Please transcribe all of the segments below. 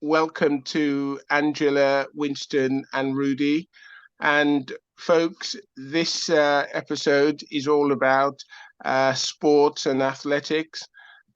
welcome to Angela, Winston, and Rudy. And folks, this episode is all about sports and athletics.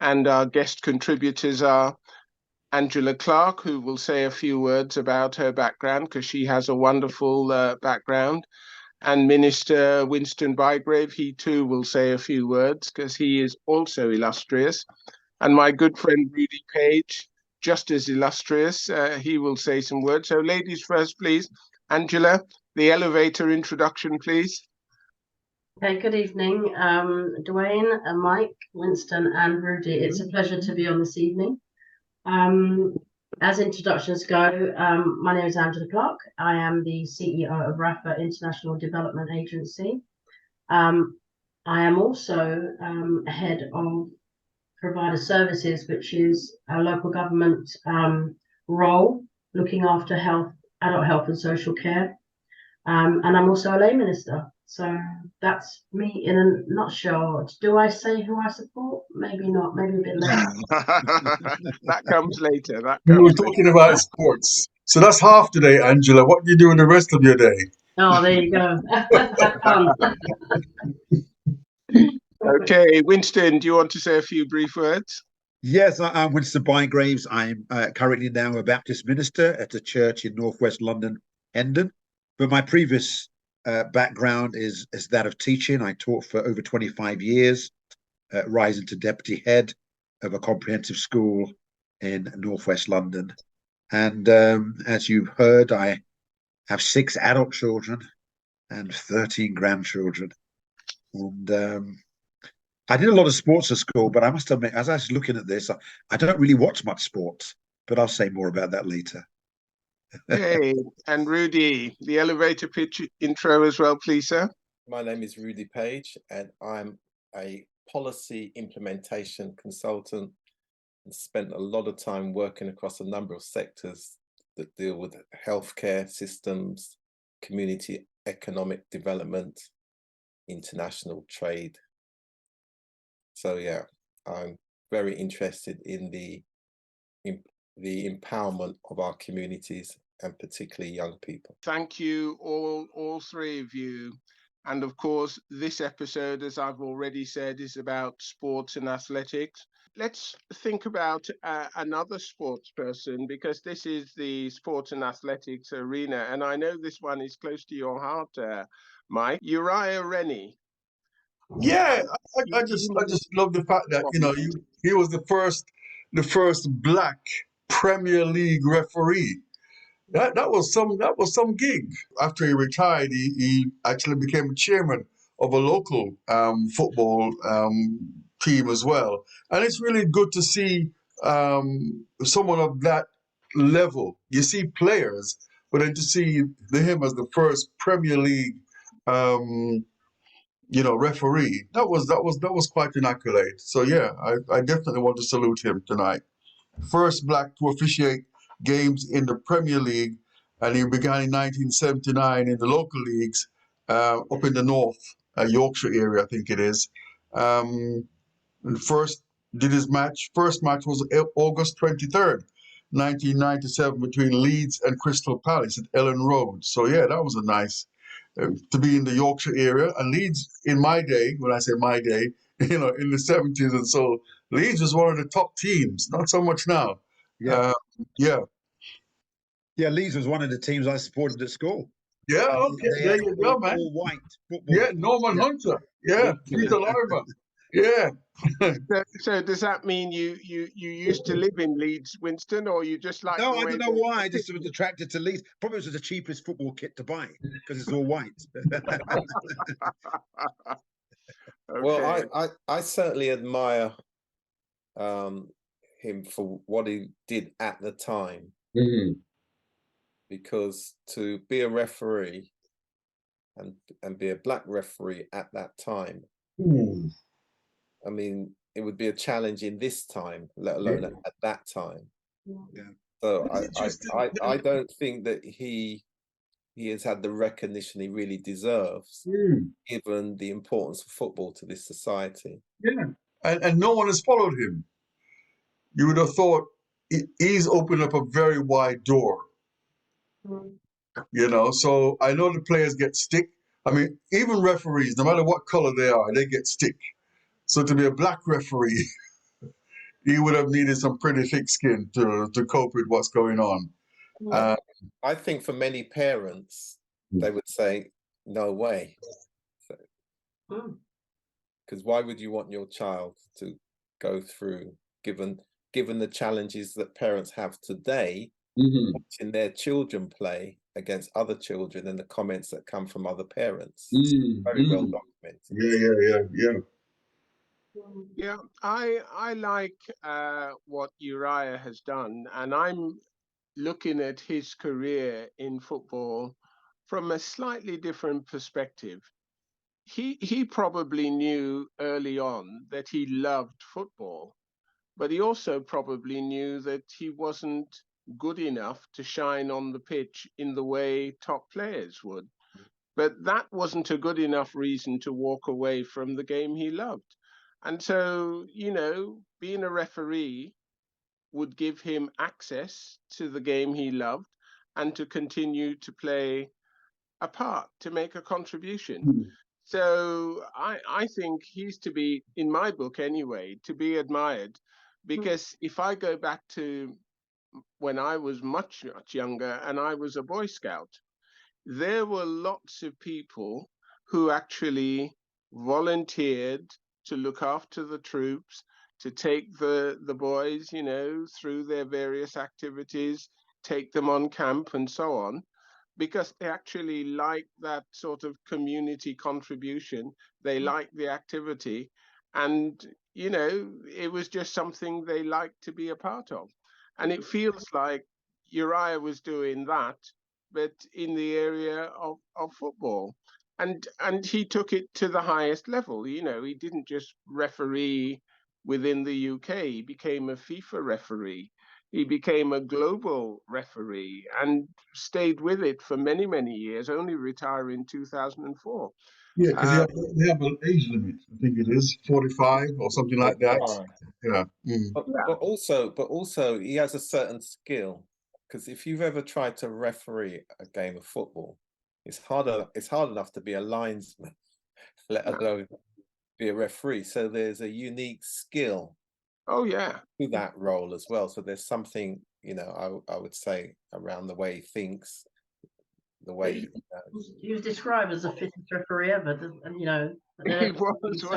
And our guest contributors are Angela Clark, who will say a few words about her background because she has a wonderful background. And Minister Winston Bygrave, he too will say a few words because he is also illustrious. And my good friend Rudy Page, just as illustrious, he will say some words. So ladies first, please. Angela, the elevator introduction, please. Okay, good evening, Dwayne and Mike, Winston and Rudy. It's a pleasure to be on this evening. As introductions go, my name is Angela Clark. I am the CEO of RAFA International Development Agency. I am also head of Provider Services, which is a local government role looking after adult health and social care. And I'm also a lay minister. So that's me in a nutshell. Do I say who I support? Maybe not, maybe a bit later. That comes later. We were talking about sports. So that's half the day, Angela. What do you do in the rest of your day? Oh, there you go. Have fun. Okay, Winston, do you want to say a few brief words? Yes, I'm Winston Bygraves. I'm currently now a Baptist minister at a church in northwest London, Hendon. But my previous background is that of teaching. I taught for over 25 years, rising to deputy head of a comprehensive school in northwest London. And as you've heard, I have 6 adult children and 13 grandchildren. And I did a lot of sports at school, but I must admit, as I was looking at this, I don't really watch much sports, but I'll say more about that later. Hey, and Rudy, the elevator pitch intro as well, please, sir. My name is Rudy Page, and I'm a policy implementation consultant and spent a lot of time working across a number of sectors that deal with healthcare systems, community economic development, international trade. So yeah, I'm very interested in the empowerment of our communities and particularly young people. Thank you all 3 of you. And of course, this episode, as I've already said, is about sports and athletics. Let's think about another sports person, because this is the sports and athletics arena. And I know this one is close to your heart, Mike. Uriah Rennie. Yeah, I just love the fact that he was the first black Premier League referee. That was some gig. After he retired, he actually became chairman of a local football team as well. And it's really good to see someone of that level. You see players, but then to see him as the first Premier League referee, that was quite an accolade. So yeah, I definitely want to salute him tonight. First black to officiate games in the Premier League, and he began in 1979 in the local leagues up in the north, Yorkshire area, I think it is. First match was August 23rd, 1997, between Leeds and Crystal Palace at Elland Road. So yeah, that was a nice to be in the Yorkshire area. And Leeds, in my day, when I say my day, in the 70s and so, Leeds was one of the top teams. Not so much now. Yeah. Yeah, Leeds was one of the teams I supported at school. Yeah, okay. There you go, man. All white football. Yeah, Norman Hunter. Yeah, Peter Larimer. Yeah. So does that mean you used to live in Leeds, Winston, or you just like? No, I don't know why. I just was attracted to Leeds. Probably it was the cheapest football kit to buy because it's all white. Okay. Well, I certainly admire him for what he did at the time, because to be a referee and be a black referee at that time, I mean, it would be a challenge in this time, let alone at that time. Yeah. So I don't think that he has had the recognition he really deserves, given the importance of football to this society. Yeah, and no one has followed him. You would have thought he's opened up a very wide door. You know, so I know the players get stick. I mean, even referees, no matter what color they are, they get stick. So to be a black referee, he would have needed some pretty thick skin to cope with what's going on. I think for many parents, they would say, no way. Because why would you want your child to go through, given the challenges that parents have today, watching their children play against other children and the comments that come from other parents? Very well documented. Yeah, I like what Uriah has done, and I'm looking at his career in football from a slightly different perspective. He probably knew early on that he loved football, but he also probably knew that he wasn't good enough to shine on the pitch in the way top players would. But that wasn't a good enough reason to walk away from the game he loved. And so, you know, being a referee would give him access to the game he loved and to continue to play a part, to make a contribution. So I think he's to be, in my book anyway, to be admired, because if I go back to when I was much, much younger and I was a Boy Scout, there were lots of people who actually volunteered to look after the troops, to take the boys, you know, through their various activities, take them on camp and so on, because they actually like that sort of community contribution. They like the activity. And, you know, it was just something they liked to be a part of. And it feels like Uriah was doing that, but in the area of football. And he took it to the highest level. You know, he didn't just referee within the UK, he became a FIFA referee. He became a global referee and stayed with it for many, many years, only retiring in 2004. Yeah, because they have an age limit. I think it is 45 or something like that. Yeah. But also he has a certain skill, because if you've ever tried to referee a game of football, it's hard enough to be a linesman, let alone be a referee. So there's a unique skill to that role as well. So there's something, you know, I would say around the way he thinks, the way he was described as the fittest referee ever, and you know, he was, so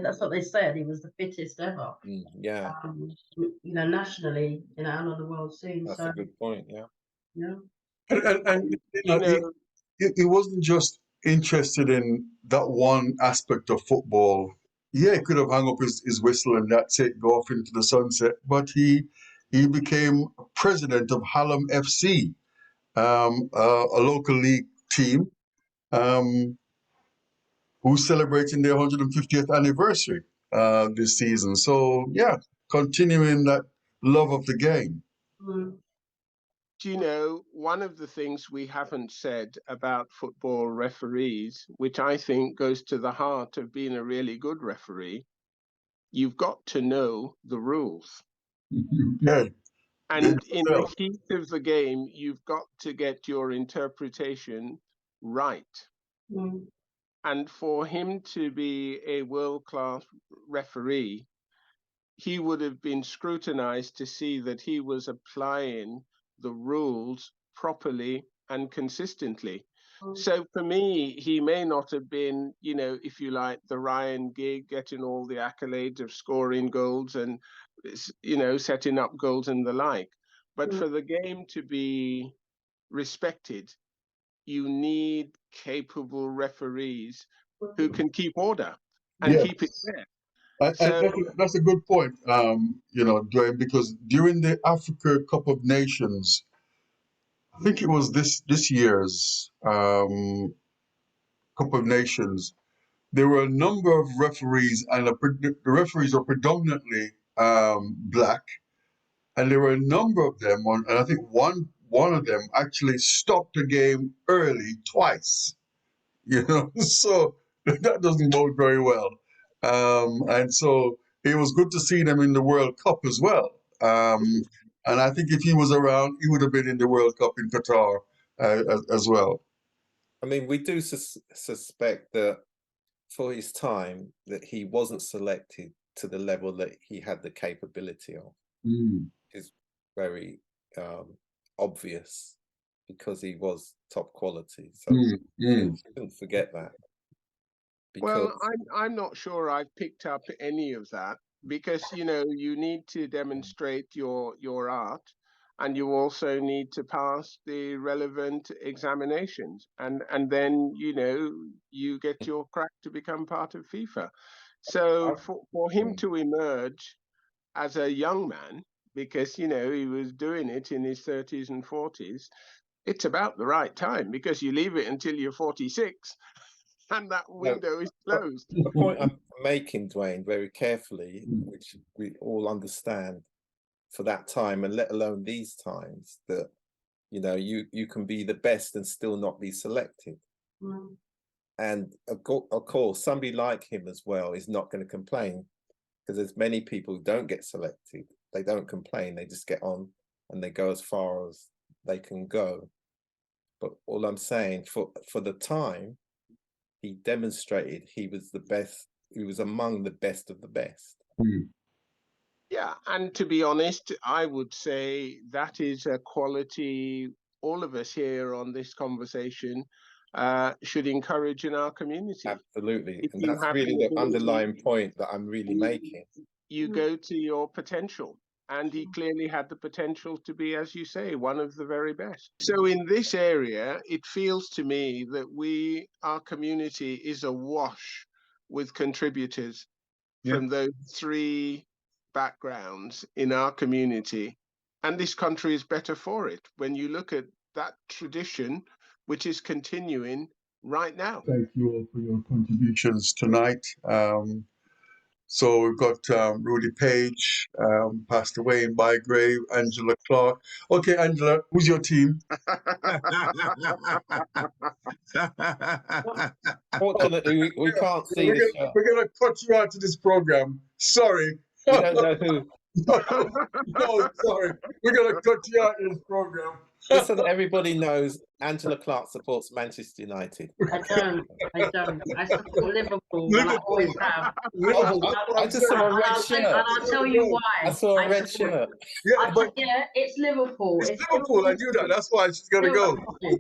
that's what they said. He was the fittest ever. Yeah. You know, nationally, you know, and on the world scene. That's so a good point. Yeah. Yeah. And you know, he wasn't just interested in that one aspect of football. Yeah, he could have hung up his whistle and that's it, go off into the sunset. But he became president of Hallam FC, a local league team, who's celebrating their 150th anniversary this season. So yeah, continuing that love of the game. Do you know, one of the things we haven't said about football referees, which I think goes to the heart of being a really good referee, you've got to know the rules. Yeah. And in the heat of the game, you've got to get your interpretation right. And for him to be a world-class referee, he would have been scrutinized to see that he was applying the rules properly and consistently. So for me, he may not have been, you know, if you like, the Ryan Gigg getting all the accolades of scoring goals and, you know, setting up goals and the like. But for the game to be respected, you need capable referees who can keep order and keep it fair. That's a good point, you know, Dwayne, because during the Africa Cup of Nations, I think it was this year's Cup of Nations, there were a number of referees, and the referees are predominantly black, and there were a number of them, and I think one of them actually stopped the game early twice. You know, so that doesn't bode very well. And so it was good to see them in the World Cup as well. And I think if he was around, he would have been in the World Cup in Qatar as well. I mean, we do suspect that for his time that he wasn't selected to the level that he had the capability of. Is very obvious because he was top quality. So you shouldn't forget that. Well, I'm not sure I've picked up any of that because, you know, you need to demonstrate your art, and you also need to pass the relevant examinations, and then, you know, you get your crack to become part of FIFA. So for him to emerge as a young man, because, you know, he was doing it in his 30s and 40s, it's about the right time, because you leave it until you're 46 and that window is closed. The point I'm making, Dwayne, very carefully, which we all understand for that time, and let alone these times, that, you know, you can be the best and still not be selected. And of course, somebody like him as well is not going to complain, because there's many people who don't get selected. They don't complain. They just get on and they go as far as they can go. But all I'm saying, for the time, he demonstrated he was the best. He was among the best of the best. Yeah, and to be honest, I would say that is a quality all of us here on this conversation should encourage in our community. Absolutely. If And you that's have really the the underlying ability, point that I'm really making. you go to your potential. And he clearly had the potential to be, as you say, one of the very best. So in this area, it feels to me that our community is awash with contributors from those three backgrounds in our community. And this country is better for it when you look at that tradition, which is continuing right now. Thank you all for your contributions tonight. So we've got Rudy Page, passed away in Bygrave, Angela Clark. Okay, Angela, who's your team? Fortunately, we can't see the show. We're gonna cut you out of this program. Sorry. We don't know who. No, sorry. We're gonna cut you out of this program. Just so that everybody knows, Angela Clark supports Manchester United. I don't. I support Liverpool, and I always have. I just saw a red shirt. And I'll tell you why. I saw a red shirt. Yeah, but yeah, it's Liverpool. it's Liverpool. I knew that. That's why she's gonna go. And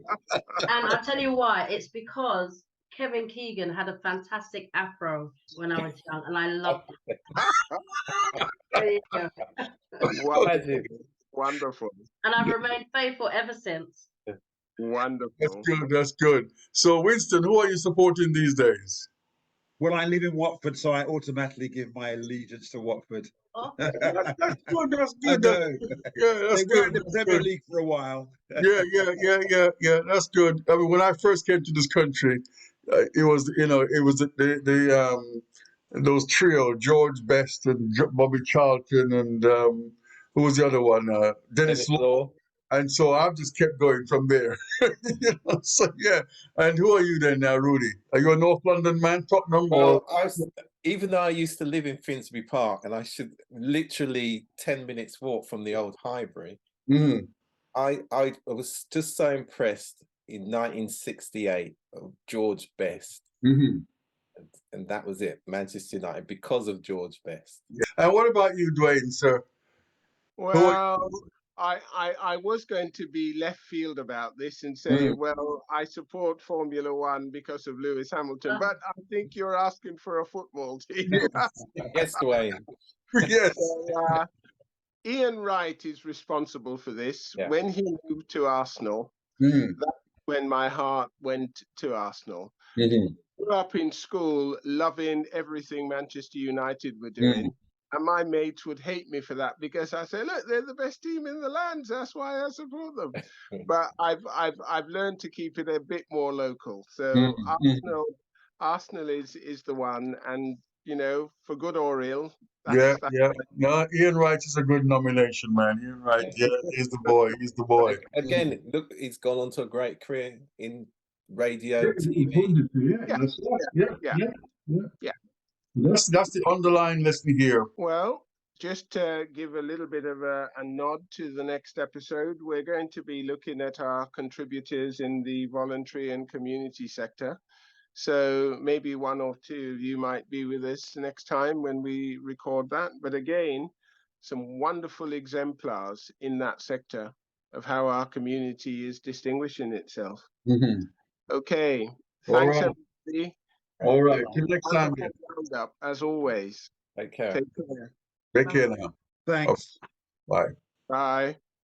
I'll tell you why. It's because Kevin Keegan had a fantastic afro when I was young, and I loved it. There you go. Wonderful. And I've remained faithful ever since. Wonderful. That's good. That's good. So, Winston, who are you supporting these days? Well, I live in Watford, so I automatically give my allegiance to Watford. Oh. That's good. That's good. Yeah, that's good. They were in the Premier League for a while. Yeah. That's good. I mean, when I first came to this country, it was those trio, George Best and Bobby Charlton, and who was the other one? Dennis Law. And so I've just kept going from there. So yeah. And who are you then now, Rudy? Are you a North London man, Tottenham? Well, even though I used to live in Finsbury Park, and I should literally 10 minutes walk from the old Highbury, I was just so impressed in 1968 of George Best. And that was it, Manchester United, because of George Best. Yeah. And what about you, Dwayne, sir? Well, I was going to be left field about this and say, well, I support Formula One because of Lewis Hamilton, but I think you're asking for a football team. Yes, Dwayne. Yes. So, Ian Wright is responsible for this. Yeah. When he moved to Arsenal, that's when my heart went to Arsenal. Grew up in school loving everything Manchester United were doing. And my mates would hate me for that because I say, look, they're the best team in the land. That's why I support them. But I've learned to keep it a bit more local. So Arsenal is the one, and you know, for good or ill. Yeah. No, Ian Wright is a good nomination, man. Ian Wright, he's the boy. He's the boy. Again, look, he's gone on to a great career in radio, TV. Yeah. That's the underlying lesson here. Well, just to give a little bit of a nod to the next episode, we're going to be looking at our contributors in the voluntary and community sector. So maybe one or two of you might be with us next time when we record that. But again, some wonderful exemplars in that sector of how our community is distinguishing itself. Mhm. Okay, All thanks right. everybody. All right. Till next time. Wonderful roundup, as always. Take care. Take care. Take care now. Thanks. Bye. Bye.